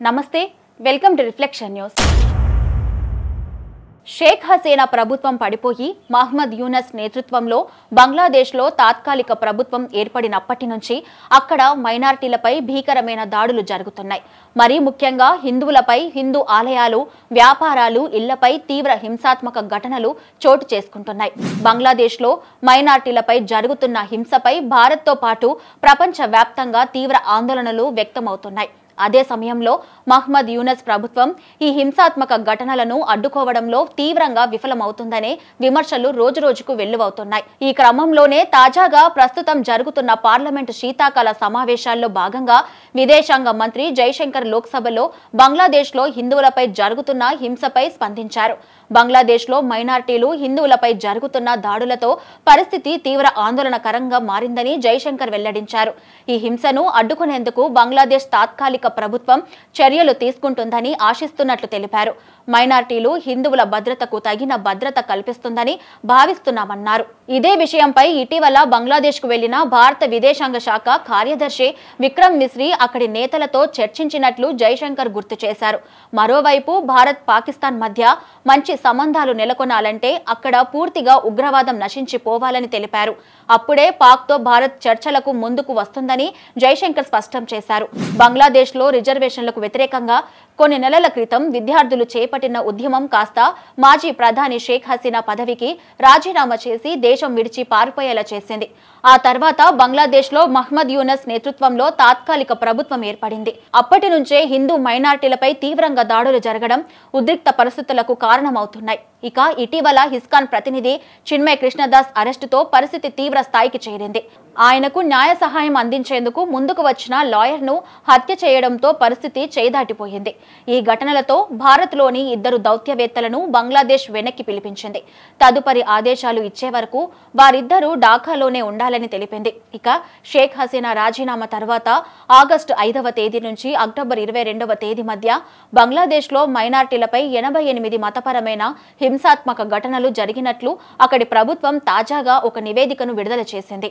నమస్తే welcome to reflection news. Sheikh Hasina ప్రభుత్వం పడిపోయి మహమ్మద్ యూనస్ నేతృత్వంలో బంగ్లాదేశ్లో తాత్కాలిక ప్రభుత్వం ఏర్పడినప్పటి నుంచి అక్కడ మైనారిటీలపై భీకరమైన దాడులు జరుగుతున్నాయి। మరీ ముఖ్యంగా హిందువులపై, హిందూ ఆలయాలు, వ్యాపారాలు, ఇళ్లపై తీవ్ర హింసాత్మక ఘటనలు చోటు చేసుకుంటున్నాయి। బంగ్లాదేశ్లో మైనారిటీలపై జరుగుతున్న హింసపై భారత్తో పాటు ప్రపంచవ్యాప్తంగా తీవ్ర ఆందోళనలు వ్యక్తమవుతున్నాయి। అదే సమయంలో మహమ్మద్ యూనస్ ప్రభుత్వం ఈ హింసాత్మక ఘటనలను అడ్డుకోవడంలో తీవ్రంగా విఫలమవుతుందనే విమర్శలు రోజురోజుకు వెల్లువవుతున్నాయి। ఈ క్రమంలోనే తాజాగా ప్రస్తుతం జరుగుతున్న పార్లమెంటు శీతాకాల సమావేశాల్లో భాగంగా విదేశాంగ మంత్రి జైశంకర్ లోక్సభలో బంగ్లాదేశ్లో హిందువులపై జరుగుతున్న హింసపై స్పందించారు। బంగ్లాదేశ్లో మైనారిటీలు, హిందువులపై జరుగుతున్న దాడులతో పరిస్థితి తీవ్ర ఆందోళనకరంగా మారిందని జైశంకర్ వెల్లడించారు। ఈ హింసను అడ్డుకునేందుకు బంగ్లాదేశ్ తాత్కాలిక ప్రభుత్వం చర్యలు తీసుకుంటుందని ఆశిస్తున్నట్లు తెలిపారు। మైనారిటీలు, హిందువుల భద్రతకు తగిన భద్రత కల్పిస్తుందని భావిస్తున్నామన్నారు। ఇదే విషయంపై ఇటీవల బంగ్లాదేశ్కు వెళ్లిన భారత విదేశాంగ శాఖ కార్యదర్శి విక్రమ్ మిశ్రీ అక్కడి నేతలతో చర్చించినట్లు జైశంకర్ గుర్తు చేశారు। మరోవైపు భారత్, పాకిస్తాన్ మధ్య మంచి సంబంధాలు నెలకొనాలంటే అక్కడ పూర్తిగా ఉగ్రవాదం నశించిపోవాలని తెలిపారు। అప్పుడే పాక్తో భారత్ చర్చలకు ముందుకు వస్తుందని జైశంకర్ స్పష్టం చేశారు। బంగ్లాదేశ్లో రిజర్వేషన్లకు వ్యతిరేకంగా కొన్ని నెలల క్రితం విద్యార్థులు చేపట్టిన ఉద్యమం కాస్త మాజీ ప్రధాని షేక్ హసీనా పదవికి రాజీనామా చేసి దేశం విడిచి పారిపోయేలా చేసింది। ఆ తర్వాత బంగ్లాదేశ్లో మహమ్మద్ యూనస్ నేతృత్వంలో తాత్కాలిక ప్రభుత్వం ఏర్పడింది। అప్పటి నుంచే హిందూ మైనారిటీలపై తీవ్రంగా దాడులు జరగడం ఉద్రిక్త పరిస్థితులకు కారణమవుతున్నాయి। ఇక ఇటీవల హిస్కాన్ ప్రతినిధి చిన్మయ్ కృష్ణదాస్ అరెస్టుతో పరిస్థితి తీవ్ర స్థాయికి చేరింది। ఆయనకు న్యాయ సహాయం అందించేందుకు ముందుకు వచ్చిన లాయర్ను హత్య చేయడంతో పరిస్థితి చేదాటిపోయింది। ఈ ఘటనలతో భారత్లోని ఇద్దరు దౌత్యవేత్తలను బంగ్లాదేశ్ వెనక్కి పిలిపించింది। తదుపరి ఆదేశాలు ఇచ్చే వరకు వారిద్దరూ ఢాకాలోనే ఉండాలని తెలిపింది। ఇక షేక్ హసీనా రాజీనామా తర్వాత ఆగస్టు 5వ తేదీ నుంచి అక్టోబర్ 22వ తేదీ మధ్య బంగ్లాదేశ్లో మైనారిటీలపై 88 మతపరమైన హింసాత్మక ఘటనలు జరిగినట్లు అక్కడి ప్రభుత్వం తాజాగా ఒక నివేదికను విడుదల చేసింది।